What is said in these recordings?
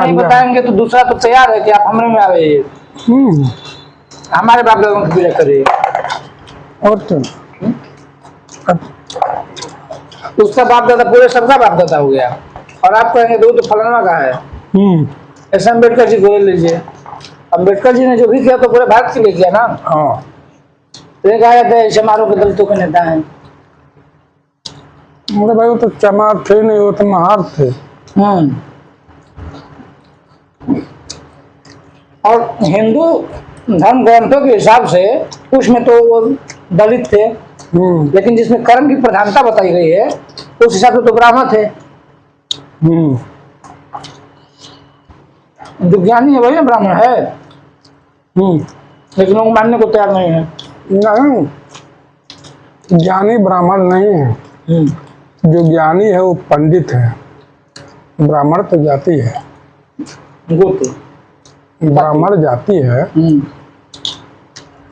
नहीं बताएंगे तो दूसरा तो तैयार है कि आप हमरे में आवे। हमारे बाप दादा की पूजा करिए और तो उसका बाप दादा पूरे सबका बाप दादा हो गया और आप कहेंगे तो फलाना का है। ऐसा अम्बेडकर जी को ले लीजिए। अम्बेडकर जी ने जो भी किया तो पूरे भारत के लिए किया ना। हाँ तो कहा जाता है समारोह के दलितों के नेता हैं। मतलब भाई वो तो चमार थे नहीं, वो तो महार थे। और हिंदू धर्म ग्रंथों के हिसाब से उसमें तो वो दलित थे, लेकिन जिसमें कर्म की प्रधानता बताई गई है उस हिसाब से तो ब्राह्मण थे। जो ज्ञानी है वही ना ब्राह्मण है। लेकिन लोग मानने को तैयार नहीं है। नहीं, ज्ञानी ब्राह्मण नहीं है। जो ज्ञानी है वो पंडित है, ब्राह्मण तो जाति है। ब्राह्मण जाति है,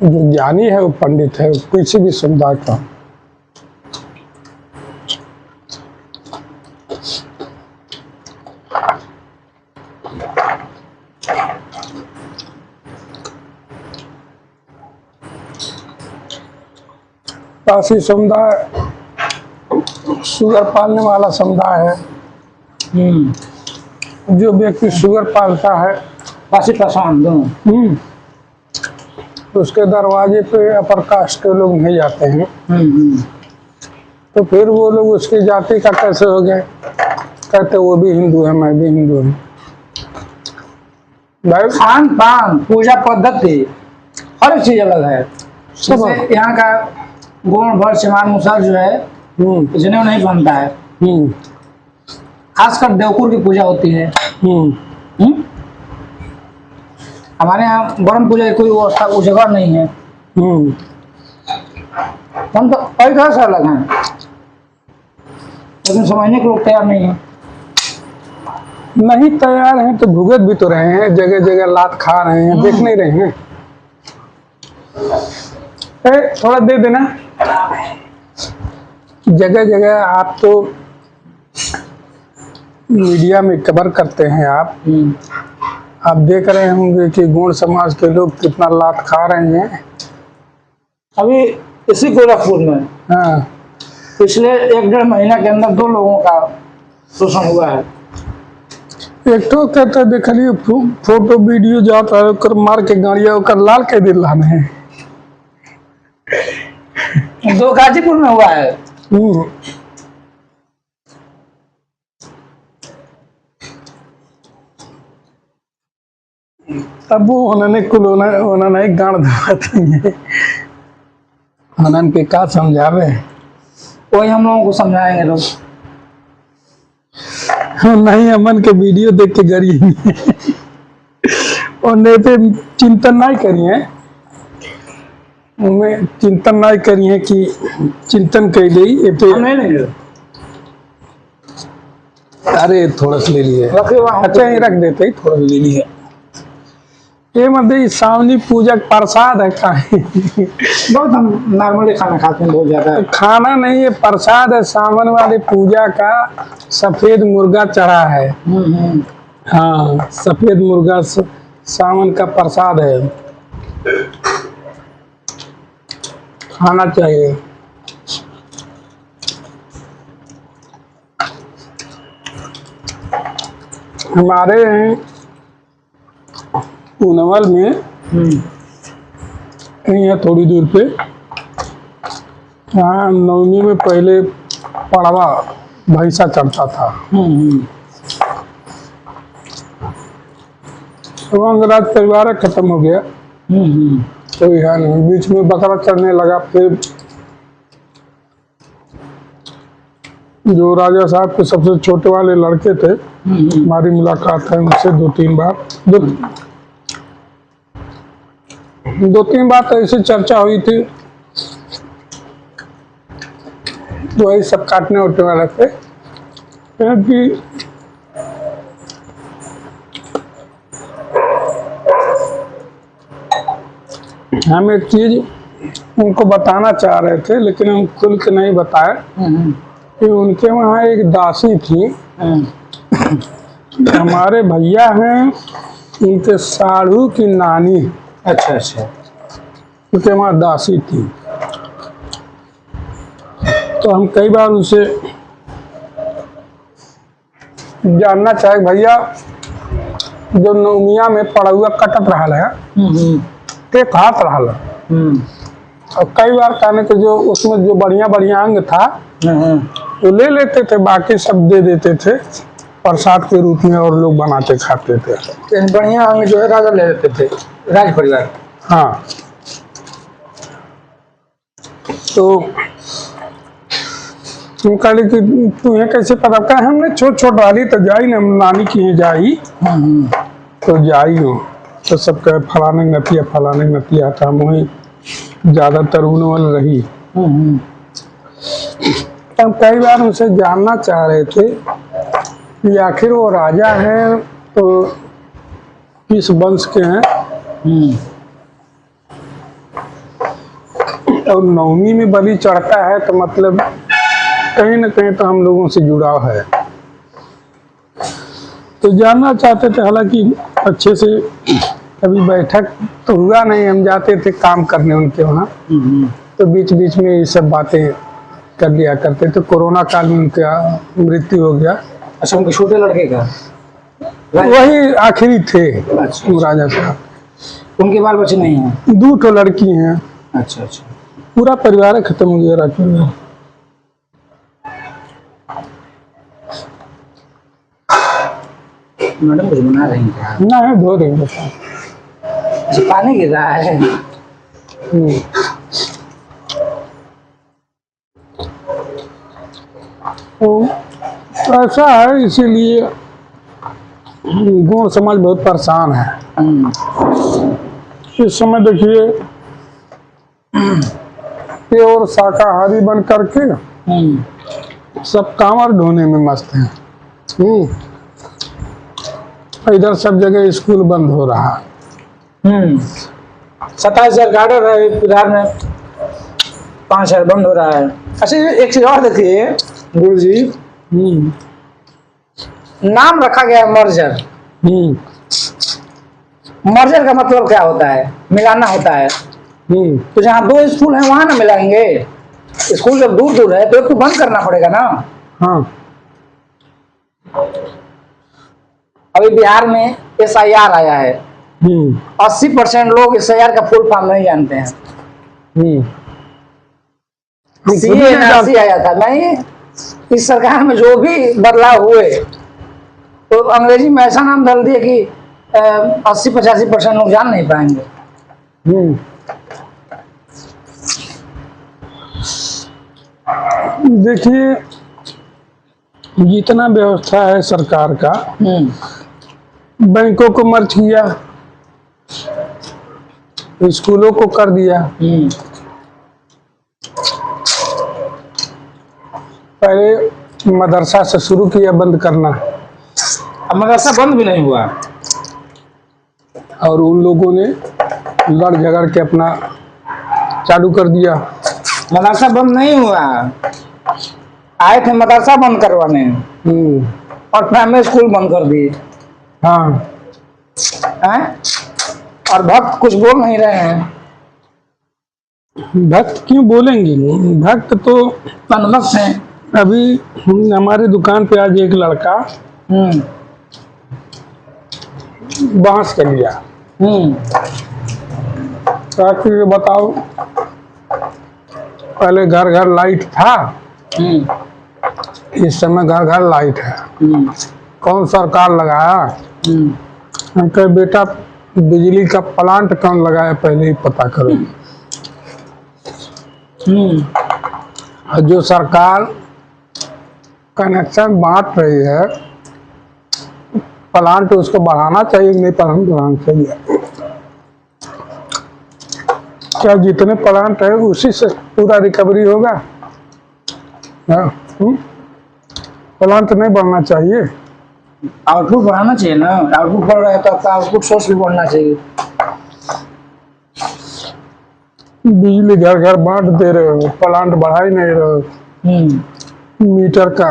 जो ज्ञानी है वो पंडित है, किसी भी समुदाय का। काशी समुदाय शुगर पालने वाला समुदाय है। जो व्यक्ति शुगर पालता है काशी पाषाण दोनों उसके दरवाजे पे अपर कास्ट के लोग नहीं जाते हैं। तो फिर वो लोग उसकी जाति का कैसे हो गए? कहते वो भी हिंदू है, मैं भी हिंदू हूँ। खान पान पूजा पद्धति हर चीज अलग है। जैसे यहाँ का गुण भर समान अनुसार जो है जनेऊ नहीं बनता है। खासकर देवकुर की पूजा होती है। हमारे यहाँ ब्रह्म पूजा की कोई व्यवस्था उस जगह नहीं है। हम तो कई तरह से अलग हैं, लेकिन समझने के लोग तैयार नहीं है। नहीं तैयार हैं तो भुगत भी तो रहे हैं, जगह जगह लात खा रहे हैं, देख नहीं रहे हैं। थोड़ा दे देना। जगह जगह आप तो मीडिया में कवर करते हैं, आप देख रहे होंगे कि गौड़ समाज के लोग कितना लात खा रहे हैं। अभी इसी गोरखपुर में पिछले 1-1.5 महीना के अंदर 2 लोगों का शोषण हुआ है। एक तो कहते देख लियो फोटो वीडियो जाता है कर मार के गाड़िया कर लाल के दिल लाने हैं। 2 गाजीपुर में हुआ है। तब वो उन्होंने गाड़ दबाते के का समझावे। वही हम लोगों को समझाएंगे लोग। नहीं अमन के वीडियो देख के गरी और नहीं पे चिंतन नहीं करिए, उनमें चिंतन नहीं करिए कि चिंतन कर ली पे। अरे थोड़ा सा ले लिए, अच्छा ही रख देते, थोड़ा सा ले लिए। ये मतलब सावनी पूजक प्रसाद है। बहुत हम नॉर्मली खाना खाते हैं, बहुत ज्यादा खाना नहीं है, प्रसाद है। सावन वाली पूजा का सफेद मुर्गा चढ़ा है। हाँ, सफेद मुर्गा सावन का प्रसाद है, खाना चाहिए। हमारे पूनवल में कहीं है थोड़ी दूर पे, हाँ, नवमी में पहले पड़वा भैंसा चढ़ता था। तो अंगराज परिवार खत्म हो गया। तो यहाँ बीच में बकरा चढ़ने लगा। फिर जो राजा साहब के सबसे छोटे वाले लड़के थे, हमारी मुलाकात है उनसे 2-3 बार। 2-3 बार तो ऐसी चर्चा हुई थी। तो वही सब काटने उठने वाले थे कि हम एक चीज उनको बताना चाह रहे थे, लेकिन हम खुल के नहीं बताए कि उनके वहाँ एक दासी थी हमारे भैया हैं, उनके साढ़ू की नानी, अच्छा अच्छा। उनके वहाँ दासी थी। तो हम कई बार उनसे जानना चाहे, भैया जो नौमिया में पड़ुआ कटत रहा है, ते हाथ रहा, और कई बार कहने के जो उसमें जो बढ़िया बढ़िया अंग था तो ले लेते थे, बाकी सब दे देते थे प्रसाद के रूप में, और लोग बना के खाते थे। बढ़िया अंग जो है राजा ले लेते थे, राज परिवार। हाँ, तो तुम कहली कि तुम्हें कैसे पता? कहा हमने छोट छोट वाली तो जाई ना, नानी की ही जाई, तो जाई हो तो सब कहे फलाने नतिया था, वही ज्यादातर उनवल रही। तब कई बार उनसे जानना चाह रहे थे कि आखिर वो राजा हैं तो किस वंश के हैं, और नवमी में बलि चढ़ता है तो मतलब कहीं न कहीं तो हम लोगों से जुड़ाव है, तो जानना चाहते थे। हालांकि अच्छे से कभी बैठक तो हुआ नहीं, हम जाते थे काम करने उनके वहाँ, तो बीच बीच में ये सब बातें कर लिया करते थे। कोरोना काल में उनका मृत्यु हो गया। अच्छा, उनके छोटे लड़के का वही आखिरी थे। अच्छा। राजा साहब, उनके बाल बच्चे नहीं हैं? 2 ठो लड़की हैं। अच्छा अच्छा। पूरा परिवार खत्म हो गया राजपूत में। मैडम कुछ बना रही हैं? ना है, धो रही हैं। अच्छा, पानी गिर रहा है। तो ऐसा है, इसीलिए गौड़ समाज बहुत परेशान है। इस समय देखिए प्योर शाकाहारी बन करके सब कांवर ढोने में मस्त हैं। इधर सब जगह स्कूल बंद हो रहा है। 27,000 गार्डर है बिहार में, 5,000 बंद हो रहा है। अच्छा, एक चीज और देखिए गुरु जी, नाम रखा गया है मर्जर। मर्जर का मतलब क्या होता है? मिलाना होता है। तो जहाँ 2 स्कूल हैं वहां ना मिलाएंगे? स्कूल जब दूर दूर है तो एक तो बंद करना पड़ेगा ना। हाँ, अभी बिहार में SIR आया है, 80% लोग SIR का फुल फॉर्म नहीं जानते हैं। CA आया था नहीं, इस सरकार में जो भी बदलाव हुए तो अंग्रेजी में ऐसा नाम डाल दिया कि 80-85% लोग जान नहीं पाएंगे। देखिए जितना व्यवस्था है सरकार का, बैंकों को मर्ज किया, स्कूलों को कर दिया। पहले मदरसा से शुरू किया बंद करना, अब मदरसा बंद भी नहीं हुआ, और उन लोगों ने लड़ झगड़ के अपना चालू कर दिया। मदरसा बंद नहीं हुआ, आए थे मदरसा बंद करवाने और प्राइमरी स्कूल बंद कर दिए। हाँ, और भक्त कुछ बोल नहीं रहे हैं। भक्त क्यों बोलेंगे? भक्त तो अनभक्त हैं। अभी हमारी दुकान पे आज एक लड़का बांस कर लिया। तो बताओ, पहले घर घर लाइट था, इस समय घर घर लाइट है। कौन सरकार लगाया? हम कहे बेटा बिजली का प्लांट कौन लगाया पहले ही पता करो। और जो सरकार कनेक्शन बांट रही है, प्लांट उसको बढ़ाना चाहिए, नहीं बढ़ाना चाहिए। क्या जितने प्लांट है उसी से पूरा रिकवरी होगा? प्लांट नहीं बढ़ना चाहिए, आउटपुट बढ़ाना चाहिए ना। आउटपुट बढ़ रहा है तो आपका आउटपुट सोर्स भी बढ़ना चाहिए। बिजली घर घर बांट दे रहे हो, प्लांट बढ़ा ही नहीं रहे हो। मीटर का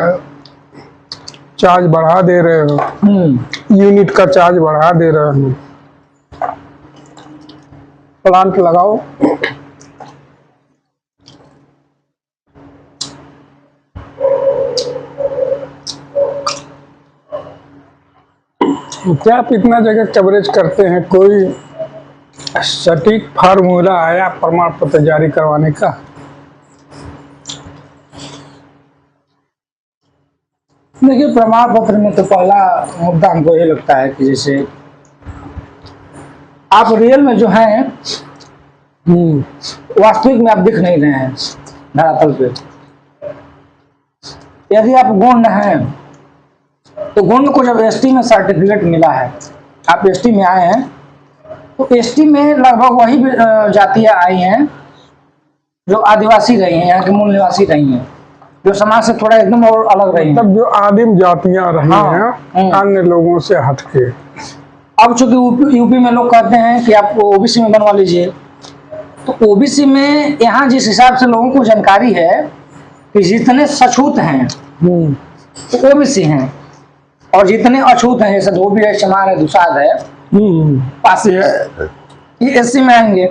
चार्ज बढ़ा दे रहे हो, यूनिट का चार्ज बढ़ा दे रहे हो। प्लांट लगाओ। क्या आप इतना जगह कवरेज करते हैं, कोई सटीक फार्मूला आया प्रमाण पत्र जारी करवाने का? देखिए, प्रमाण पत्र में तो पहला मुद्दा हमको ये लगता है कि जैसे आप रियल में जो हैं वास्तविक में आप दिख नहीं रहे हैं धरातल पे। यदि आप गौंड हैं तो गौंड को जब एसटी में सर्टिफिकेट मिला है, आप एसटी में आए हैं, तो एसटी में लगभग वही जातियां आई हैं जो आदिवासी रही हैं, यहाँ के मूल निवासी रही हैं, जो समाज से थोड़ा एकदम और अलग रही हैं। तब जो आदिम जातियां रही हैं अन्य लोगों से हटके। अब चूंकि यूपी में लोग कहते हैं कि आप ओबीसी में बनवा लीजिए, तो ओबीसी में यहाँ जिस हिसाब से लोगों को जानकारी है कि जितने सछूत हैं तो ओबीसी हैं, और जितने अछूत हैं जैसे धोबी है, चमार है, दुसाध है, पासी है, ये एससी में आएंगे।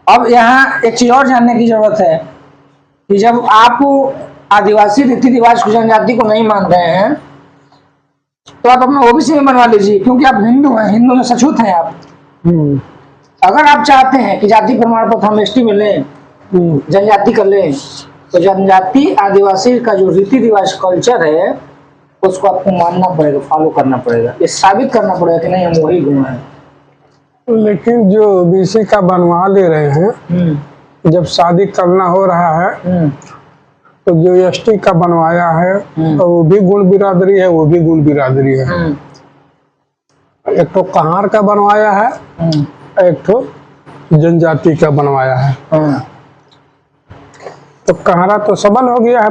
अब यहाँ एक चीज और जानने की जरूरत है कि जब आप आदिवासी रीति रिवाज की जनजाति को नहीं मान रहे हैं तो आप अपना ओबीसी में बनवा लीजिए, क्योंकि आप हिंदू हैं, हिंदू में सछूत हैं आप। अगर आप चाहते हैं कि जाति प्रमाण पत्र हम एसटी में लें, जनजाति कर लें, तो जनजाति आदिवासी का जो रीति रिवाज कल्चर है उसको आपको मानना पड़ेगा, फॉलो करना पड़ेगा, ये साबित करना पड़ेगा कि नहीं हम वही गुण हैं। लेकिन जो ओबीसी का बनवा ले रहे हैं, जब शादी करना हो रहा है तो जो एसटी का बनवाया है तो वो भी गुण बिरादरी है, वो भी गुण बिरादरी है। एक तो कहार का बनवाया है, एक तो जनजाति का बनवाया है। तो कहारा तो सबल हो गया है।